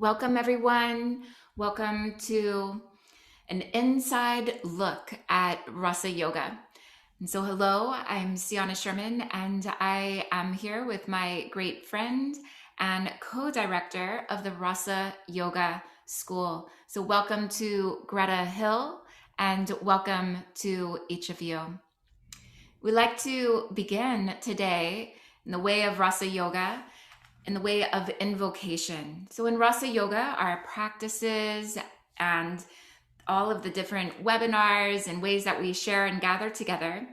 Welcome, everyone. Welcome to an inside look at Rasa Yoga. And so, hello, I'm Sianna Sherman, and I am here with my great friend and co director of the Rasa Yoga School. So, welcome to Greta Hill, and welcome to each of you. We'd like to begin today in the way of Rasa Yoga, in the way of invocation. So, in Rasa Yoga, our practices and all of the different webinars and ways that we share and gather together,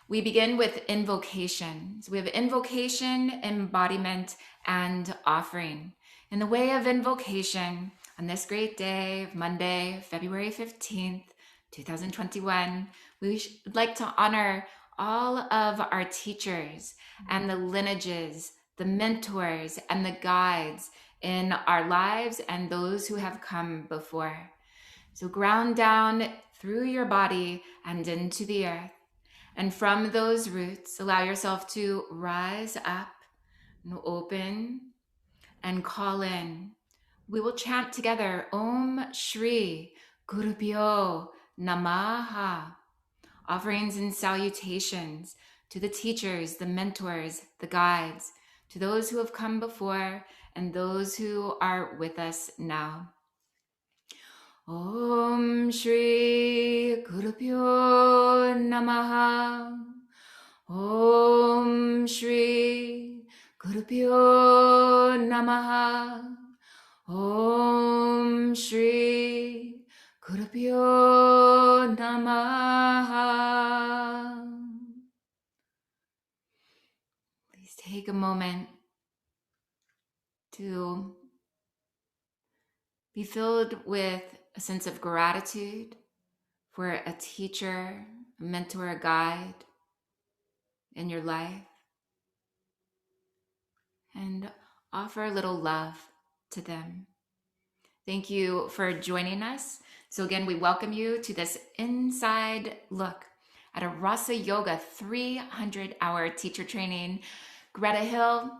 we begin with invocation. So, we have invocation, embodiment, and offering. In the way of invocation, on this great day of Monday, February 15th, 2021, we would like to honor all of our teachers and the lineages, the mentors, and the guides in our lives and those who have come before. So ground down through your body and into the earth. And from those roots, allow yourself to rise up and open and call in. We will chant together Om Shri Gurubhyo Namaha. Offerings and salutations to the teachers, the mentors, the guides, to those who have come before and those who are with us now. Om Shri Gurubhyo Namaha. Om Shri Gurubhyo Namaha. Om Shri Gurubhyo Namaha. Please take a moment to be filled with a sense of gratitude for a teacher, a mentor, a guide in your life, and offer a little love to them. Thank you for joining us. So again, we welcome you to this inside look at a Rasa Yoga 300-hour teacher training. Greta Hill,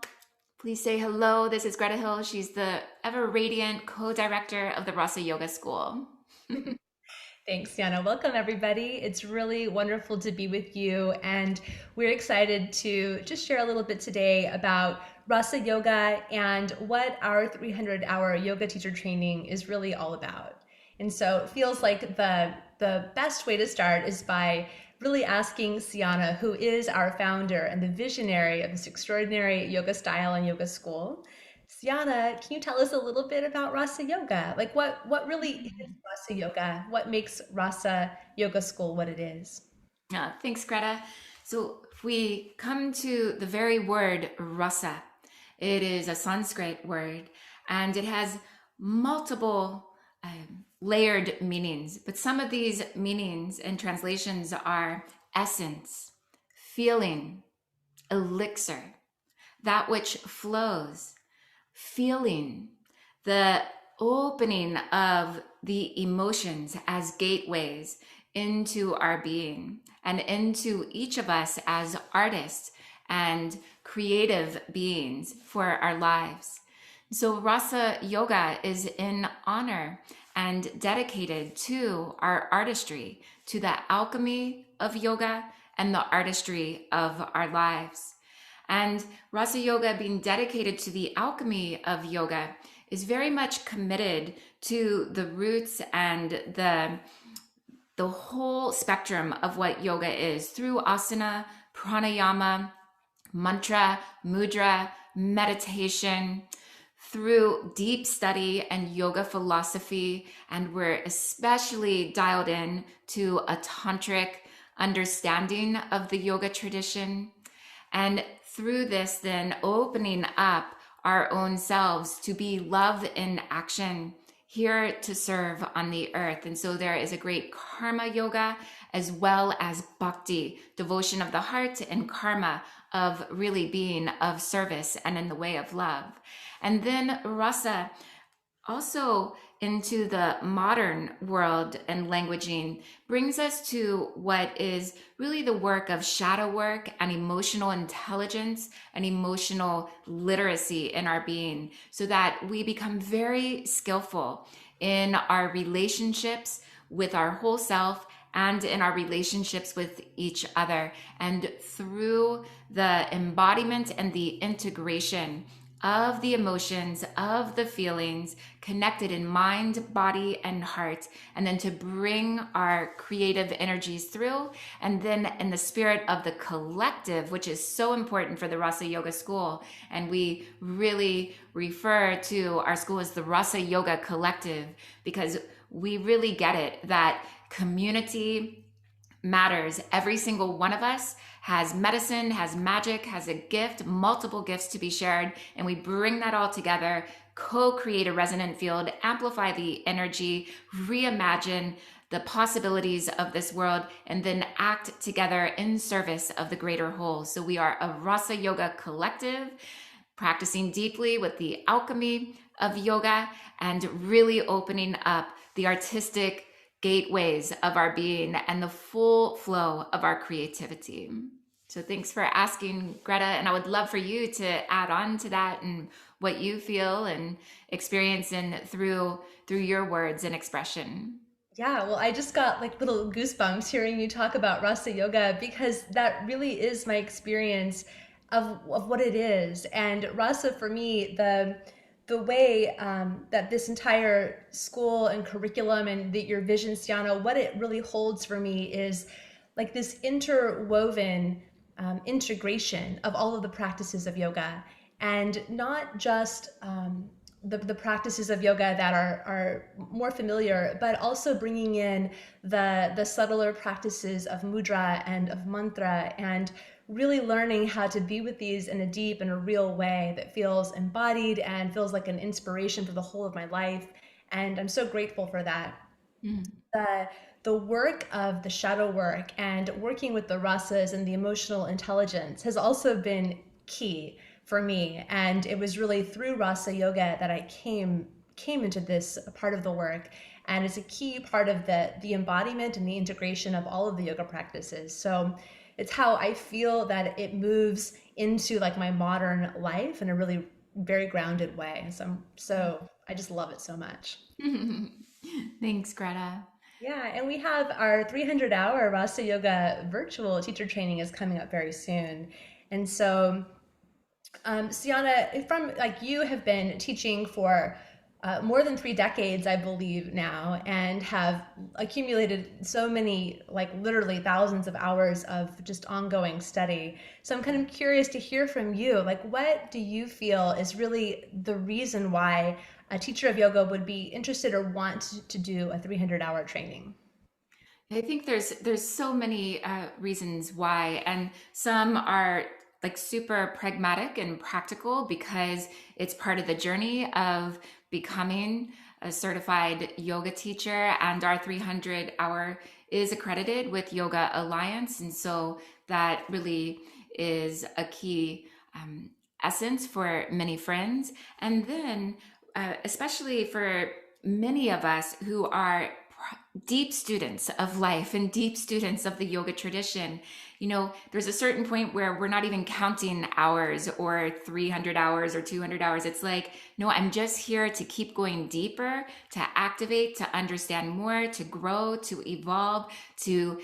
please say hello. This is Greta Hill. She's the ever radiant co-director of the Rasa Yoga School. Thanks, Sianna. Welcome, everybody. It's really wonderful to be with you, and we're excited to just share a little bit today about Rasa Yoga and what our 300-hour yoga teacher training is really all about. And so it feels like the best way to start is by really asking Sianna, who is our founder and the visionary of this extraordinary yoga style and yoga school. Sianna, can you tell us a little bit about Rasa Yoga? Like what really is Rasa Yoga? What makes Rasa Yoga School what it is? Thanks, Greta. So if we come to the very word rasa, it is a Sanskrit word, and it has multiple layered meanings. But some of these meanings and translations are essence, feeling, elixir, that which flows, feeling, the opening of the emotions as gateways into our being and into each of us as artists and creative beings for our lives. So Rasa Yoga is in honor and dedicated to our artistry, to the alchemy of yoga and the artistry of our lives. And Rasa Yoga, being dedicated to the alchemy of yoga, is very much committed to the roots and the whole spectrum of what yoga is through asana, pranayama, mantra, mudra, meditation, through deep study and yoga philosophy. And we're especially dialed in to a tantric understanding of the yoga tradition. And through this, then opening up our own selves to be love in action, here to serve on the earth. And so there is a great karma yoga as well as bhakti, devotion of the heart, and karma of really being of service and in the way of love. And then rasa also into the modern world and languaging brings us to what is really the work of shadow work and emotional intelligence and emotional literacy in our being, so that we become very skillful in our relationships with our whole self and in our relationships with each other. And through the embodiment and the integration of the emotions, of the feelings connected in mind, body, and heart, and then to bring our creative energies through. And then in the spirit of the collective, which is so important for the Rasa Yoga school. And we really refer to our school as the Rasa Yoga Collective, because we really get it that community matters. Every single one of us has medicine, has magic, has a gift, multiple gifts to be shared. And we bring that all together, co-create a resonant field, amplify the energy, reimagine the possibilities of this world, and then act together in service of the greater whole. So we are a Rasa Yoga collective, practicing deeply with the alchemy of yoga and really opening up the artistic gateways of our being and the full flow of our creativity. So thanks for asking, Greta. And I would love for you to add on to that and what you feel and experience in through your words and expression. Yeah, well, I just got like little goosebumps hearing you talk about Rasa Yoga because that really is my experience of what it is. And Rasa for me, the way that this entire school and curriculum and your vision, Sianna, what it really holds for me is like this interwoven integration of all of the practices of yoga, and not just the practices of yoga that are more familiar, but also bringing in the subtler practices of mudra and of mantra, and really learning how to be with these in a deep and a real way that feels embodied and feels like an inspiration for the whole of my life. And I'm so grateful for that. Mm. the the work of the shadow work and working with the rasas and the emotional intelligence has also been key for me, and it was really through Rasa Yoga that I came into this part of the work, and it's a key part of the embodiment and the integration of all of the yoga practices. So it's how I feel that it moves into like my modern life in a really very grounded way. So I just love it so much. Thanks, Greta. Yeah, and we have our 300-hour Rasa Yoga virtual teacher training is coming up very soon. And so, Sianna, from like you have been teaching for more than 3 decades, I believe now, and have accumulated so many, like literally thousands of hours of just ongoing study. So I'm kind of curious to hear from you, like what do you feel is really the reason why a teacher of yoga would be interested or want to do a 300-hour training? I think there's so many reasons why, and some are like super pragmatic and practical because it's part of the journey of becoming a certified yoga teacher, and our 300 hour is accredited with Yoga Alliance, and so that really is a key essence for many friends. And then, especially for many of us who are deep students of life and deep students of the yoga tradition, there's a certain point where we're not even counting hours or 300 hours or 200 hours. It's like, no, I'm just here to keep going deeper, to activate, to understand more, to grow, to evolve, to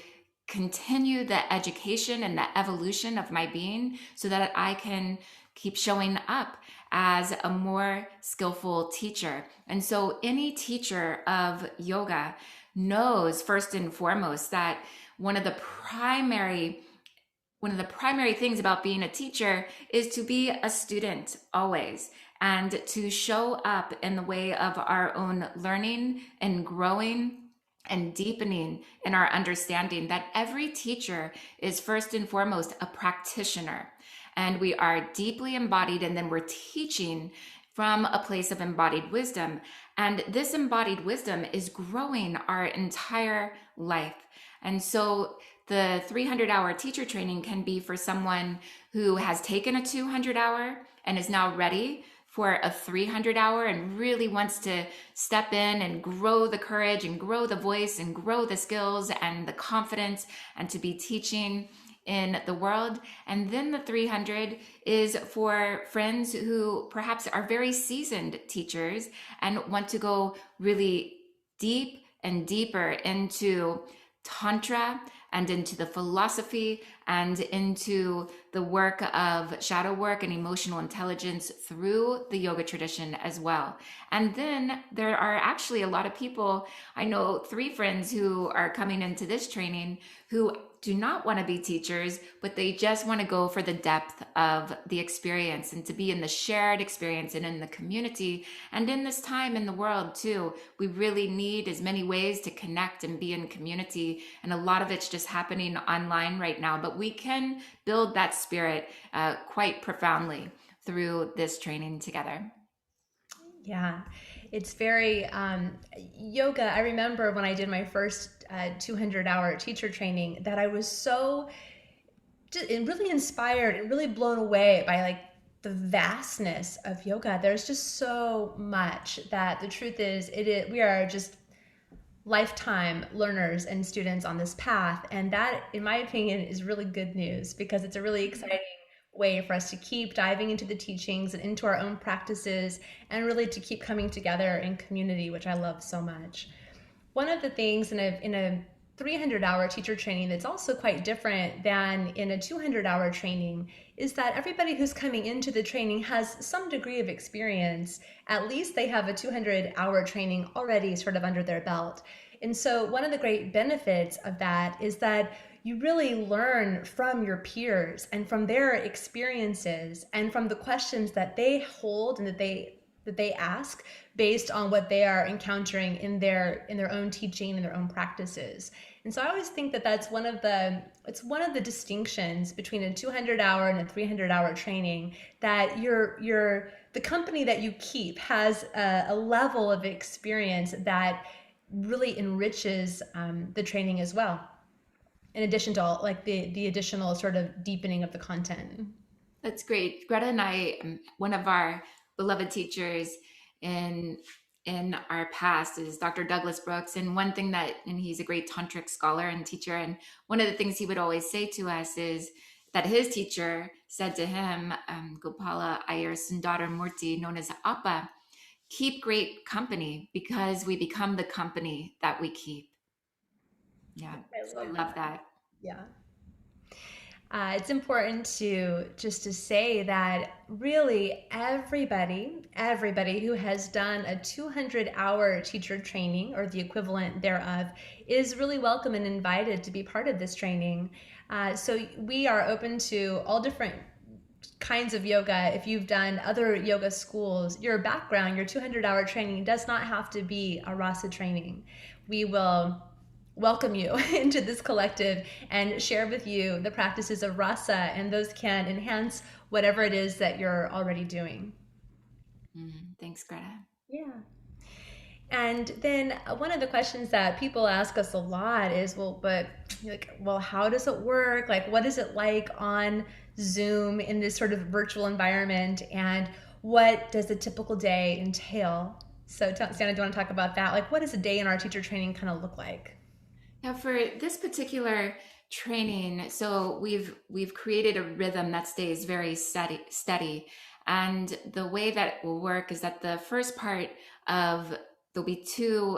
continue the education and the evolution of my being so that I can keep showing up as a more skillful teacher. And so any teacher of yoga knows first and foremost that one of the primary things about being a teacher is to be a student always, and to show up in the way of our own learning and growing and deepening in our understanding that every teacher is first and foremost a practitioner, and we are deeply embodied, and then we're teaching from a place of embodied wisdom. And this embodied wisdom is growing our entire life. And so the 300-hour teacher training can be for someone who has taken a 200-hour and is now ready for a 300 hour and really wants to step in and grow the courage and grow the voice and grow the skills and the confidence and to be teaching in the world. And then the 300 is for friends who perhaps are very seasoned teachers and want to go really deep and deeper into Tantra and into the philosophy and into the work of shadow work and emotional intelligence through the yoga tradition as well. And then there are actually a lot of people, I know 3 friends who are coming into this training who do not want to be teachers, but they just want to go for the depth of the experience and to be in the shared experience and in the community. And in this time in the world too, we really need as many ways to connect and be in community. And a lot of it's just happening online right now, but we can build that spirit quite profoundly through this training together. Yeah, it's very yoga. I remember when I did my first 200-hour teacher training that I was so just really inspired and really blown away by like the vastness of yoga. There's just so much that the truth is we are just lifetime learners and students on this path. And that, in my opinion, is really good news because it's a really exciting way for us to keep diving into the teachings and into our own practices and really to keep coming together in community, which I love so much. One of the things in a 300-hour teacher training that's also quite different than in a 200-hour training is that everybody who's coming into the training has some degree of experience. At least they have a 200-hour training already sort of under their belt. And so one of the great benefits of that is that you really learn from your peers and from their experiences and from the questions that they hold and that they ask based on what they are encountering in their own teaching and their own practices. And so I always think that that's one of the distinctions between a 200-hour and a 300-hour training, that the company that you keep has a level of experience that really enriches the training as well, in addition to all like the additional sort of deepening of the content. That's great. Greta and I, one of our beloved teachers in our past is Dr. Douglas Brooks. And one thing and he's a great tantric scholar and teacher. And one of the things he would always say to us is that his teacher said to him, Gopala Iyer Sundara Murti, known as Appa, keep great company because we become the company that we keep. Yeah. I So I love love that. that. Yeah. It's important to say that really everybody who has done a 200-hour teacher training or the equivalent thereof is really welcome and invited to be part of this training. So we are open to all different kinds of yoga. If you've done other yoga schools, your background, your 200-hour training does not have to be a Rasa training. We will welcome you into this collective and share with you the practices of Rasa, and those can enhance whatever it is that you're already doing. Thanks, Greta. Yeah. And then one of the questions that people ask us a lot is, well, how does it work? Like, what is it like on Zoom in this sort of virtual environment? And what does a typical day entail? So, Sianna, do you want to talk about that? Like, what does a day in our teacher training kind of look like? Now, for this particular training, so we've created a rhythm that stays very steady. And the way that it will work is that the first part of there'll be 2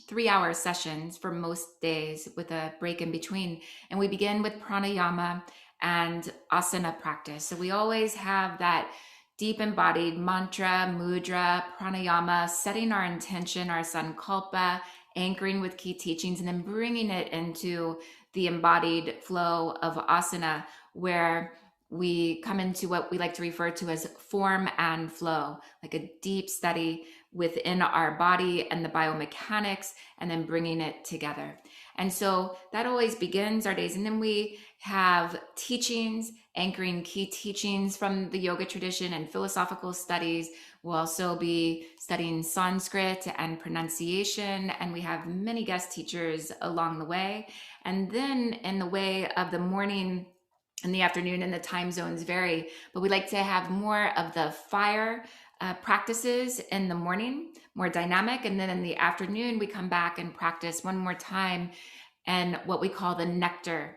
3-hour sessions for most days with a break in between. And we begin with pranayama and asana practice. So we always have that deep embodied mantra, mudra, pranayama, setting our intention, our sankalpa, anchoring with key teachings, and then bringing it into the embodied flow of asana, where we come into what we like to refer to as form and flow, like a deep study within our body and the biomechanics, and then bringing it together. And so that always begins our days. And then we have teachings, anchoring key teachings from the yoga tradition and philosophical studies. We'll also be studying Sanskrit and pronunciation, and we have many guest teachers along the way. And then in the way of the morning and the afternoon, and the time zones vary, but we like to have more of the fire practices in the morning, more dynamic. And then in the afternoon, we come back and practice one more time and what we call the nectar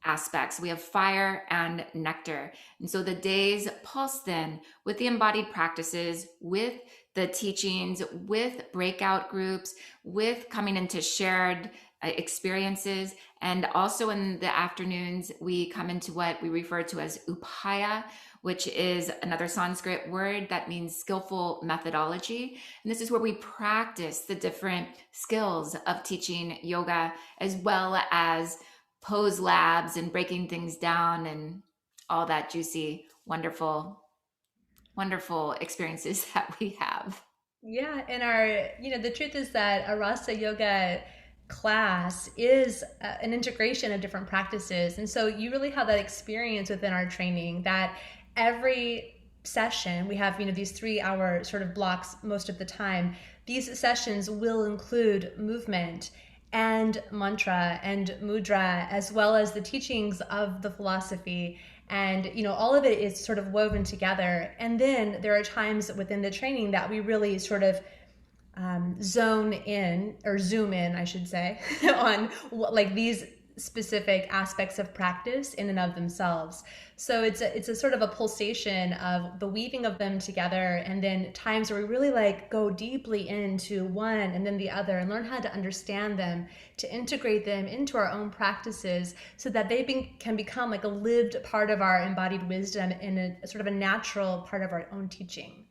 aspects. We have fire and nectar. And so the days pulse then with the embodied practices, with the teachings, with breakout groups, with coming into shared experiences. And also in the afternoons, we come into what we refer to as upaya, which is another Sanskrit word that means skillful methodology. And this is where we practice the different skills of teaching yoga, as well as pose labs and breaking things down and all that juicy, wonderful experiences that we have. Yeah, and the truth is that a Rasa Yoga class is an integration of different practices. And so you really have that experience within our training that every session, we have, these 3 hour sort of blocks most of the time. These sessions will include movement and mantra and mudra, as well as the teachings of the philosophy. And all of it is sort of woven together. And then there are times within the training that we really sort of zone in, or zoom in, I should say, on like these specific aspects of practice in and of themselves. So it's a sort of a pulsation of the weaving of them together, and then times where we really like go deeply into one and then the other and learn how to understand them, to integrate them into our own practices so that they can become like a lived part of our embodied wisdom and a sort of a natural part of our own teaching.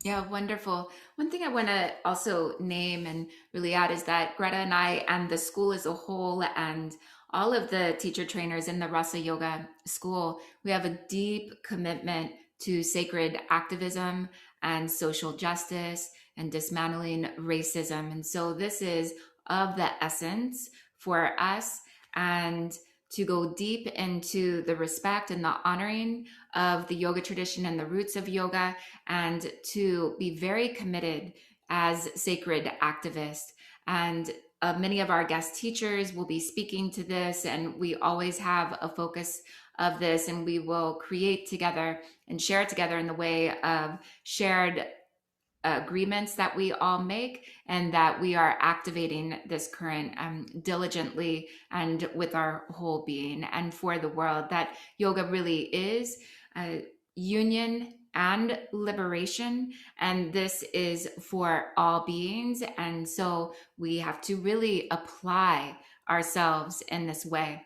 Yeah, wonderful. One thing I want to also name and really add is that Greta and I, and the school as a whole, and all of the teacher trainers in the Rasa Yoga school, we have a deep commitment to sacred activism and social justice and dismantling racism. And so this is of the essence for us, and to go deep into the respect and the honoring of the yoga tradition and the roots of yoga, and to be very committed as sacred activists. And many of our guest teachers will be speaking to this, and we always have a focus of this, and we will create together and share together in the way of shared agreements that we all make, and that we are activating this current diligently and with our whole being, and for the world, that yoga really is union and liberation, and this is for all beings. And so we have to really apply ourselves in this way.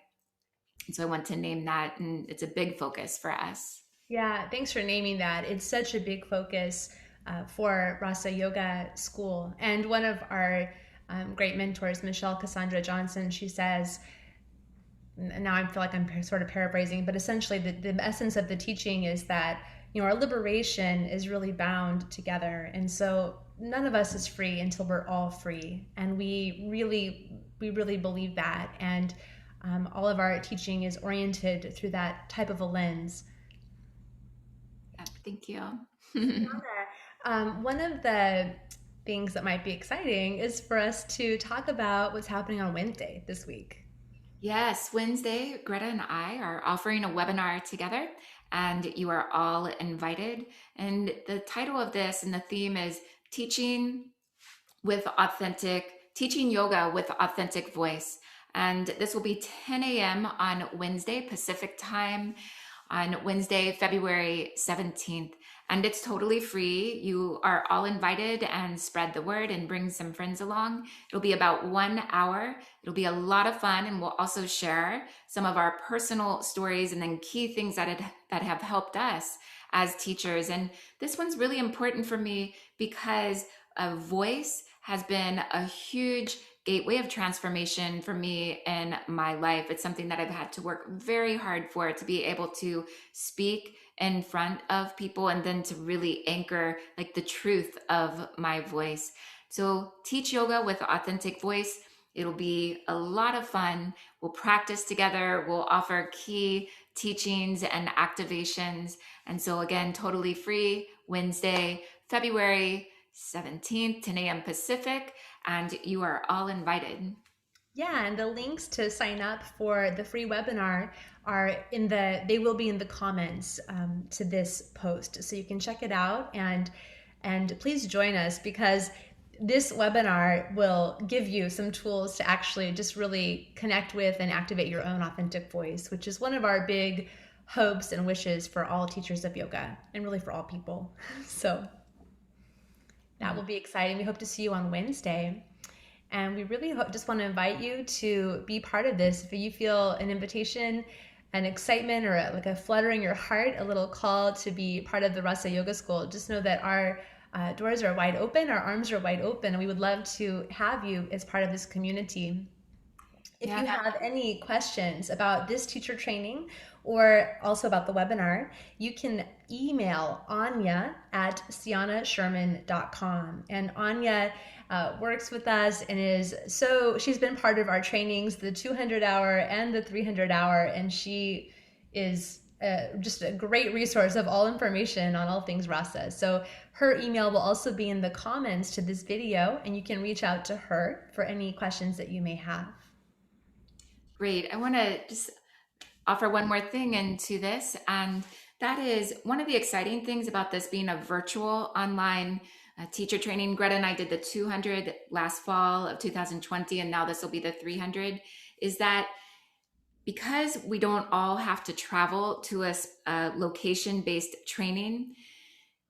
And so I want to name that, and it's a big focus for us. Yeah, thanks for naming that. It's such a big focus for Rasa Yoga School. And one of our great mentors, Michelle Cassandra Johnson, she says, now I feel like I'm sort of paraphrasing, but essentially the essence of the teaching is that our liberation is really bound together. And so none of us is free until we're all free. And we really believe that. And all of our teaching is oriented through that type of a lens. Yeah, thank you. One of the things that might be exciting is for us to talk about what's happening on Wednesday this week. Yes, Wednesday, Greta and I are offering a webinar together, and you are all invited. And the title of this and the theme is Teaching Yoga with Authentic Voice. And this will be 10 a.m. on Wednesday, Pacific time, on Wednesday, February 17th. And it's totally free. You are all invited, and spread the word and bring some friends along. It'll be about 1 hour. It'll be a lot of fun, and we'll also share some of our personal stories and then key things that have helped us as teachers. And this one's really important for me because a voice has been a huge gateway of transformation for me in my life. It's something that I've had to work very hard for, to be able to speak in front of people, and then to really anchor like the truth of my voice. So teach yoga with authentic voice. It'll be a lot of fun. We'll practice together. We'll offer key teachings and activations. And so again, totally free, Wednesday, February 17th, 10 a.m. Pacific, and you are all invited. Yeah, and the links to sign up for the free webinar they will be in the comments to this post, so you can check it out and please join us, because this webinar will give you some tools to actually just really connect with and activate your own authentic voice, which is one of our big hopes and wishes for all teachers of yoga and really for all people. So that will be exciting. We hope to see you on Wednesday. And we really just want to invite you to be part of this. If you feel an invitation, an excitement, or like a flutter in your heart, a little call to be part of the Rasa Yoga School, just know that our doors are wide open, our arms are wide open, and we would love to have you as part of this community. If Yeah. you have any questions about this teacher training or also about the webinar, you can email Anya at siannasherman.com. And Anya works with us and she's been part of our trainings, the 200 hour and the 300 hour, and she is just a great resource of all information on all things Rasa. So her email will also be in the comments to this video, and you can reach out to her for any questions that you may have. Great. I want to just offer one more thing into this, and that is one of the exciting things about this being a virtual online teacher training. Greta and I did the 200 last fall of 2020, and now this will be the 300, is that because we don't all have to travel to a location-based training,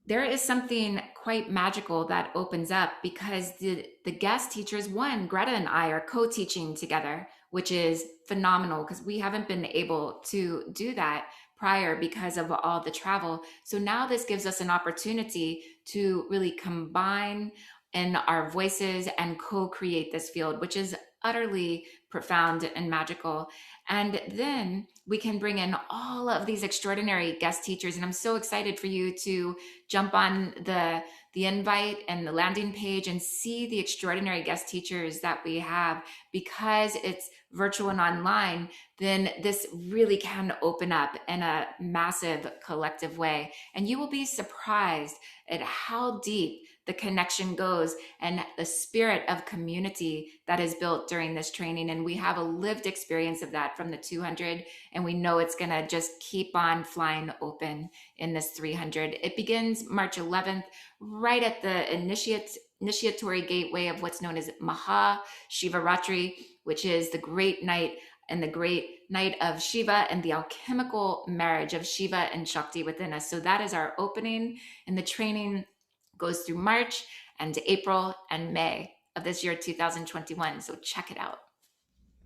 there is something quite magical that opens up, because the guest teachers, one, Greta and I are co-teaching together, which is phenomenal because we haven't been able to do that prior because of all the travel. So now this gives us an opportunity to really combine in our voices and co-create this field, which is utterly profound and magical. And then we can bring in all of these extraordinary guest teachers. And I'm so excited for you to jump on the invite and the landing page and see the extraordinary guest teachers that we have. Because it's virtual and online, then this really can open up in a massive collective way. And you will be surprised at how deep the connection goes and the spirit of community that is built during this training. And we have a lived experience of that from the 200, and we know it's going to just keep on flying open in this 300. It begins March 11th, right at the initiatory gateway of what's known as Maha Shivaratri, which is the great night and the great night of Shiva and the alchemical marriage of Shiva and Shakti within us. So that is our opening, and the training goes through March and April and May of this year, 2021. So check it out.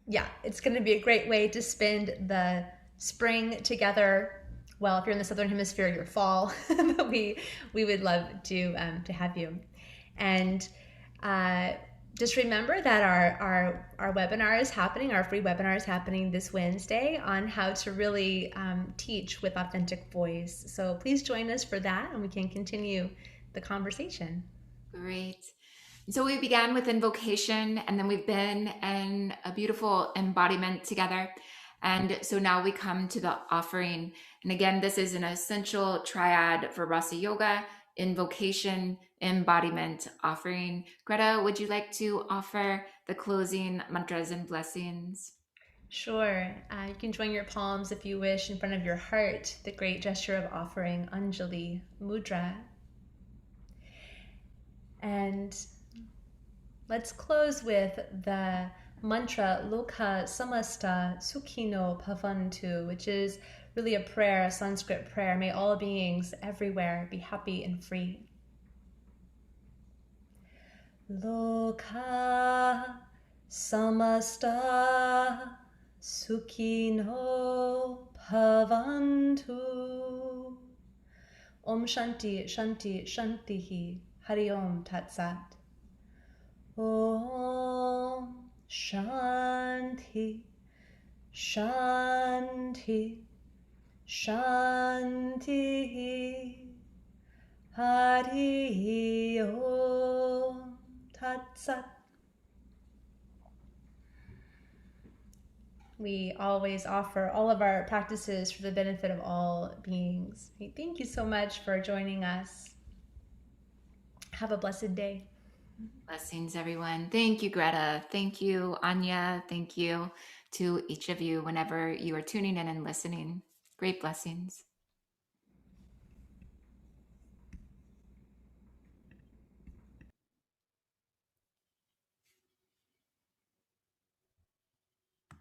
Yeah, it's going to be a great way to spend the spring together. Well, if you're in the Southern Hemisphere, your fall, but we would love to have you. And just remember that our webinar is happening, our free webinar is happening this Wednesday on how to really teach with authentic voice. So please join us for that, and we can continue the conversation. Great. So we began with invocation, and then we've been in a beautiful embodiment together. And so now we come to the offering. And again, this is an essential triad for Rasa Yoga: invocation, embodiment, offering. Greta, would you like to offer the closing mantras and blessings? Sure. You can join your palms if you wish in front of your heart, the great gesture of offering, Anjali Mudra. And let's close with the mantra Loka Samasta Sukhino Bhavantu, which is really a prayer, a Sanskrit prayer. May all beings everywhere be happy and free. Loka Samasta Sukhino Bhavantu. Om Shanti Shanti Shantihi. Hari Om Tat Sat. Om Shanti Shanti Shanti. Hari Om Tat Sat. We always offer all of our practices for the benefit of all beings. Thank you so much for joining us. Have a blessed day. Blessings, everyone. Thank you, Greta. Thank you, Anya. Thank you to each of you whenever you are tuning in and listening. Great blessings.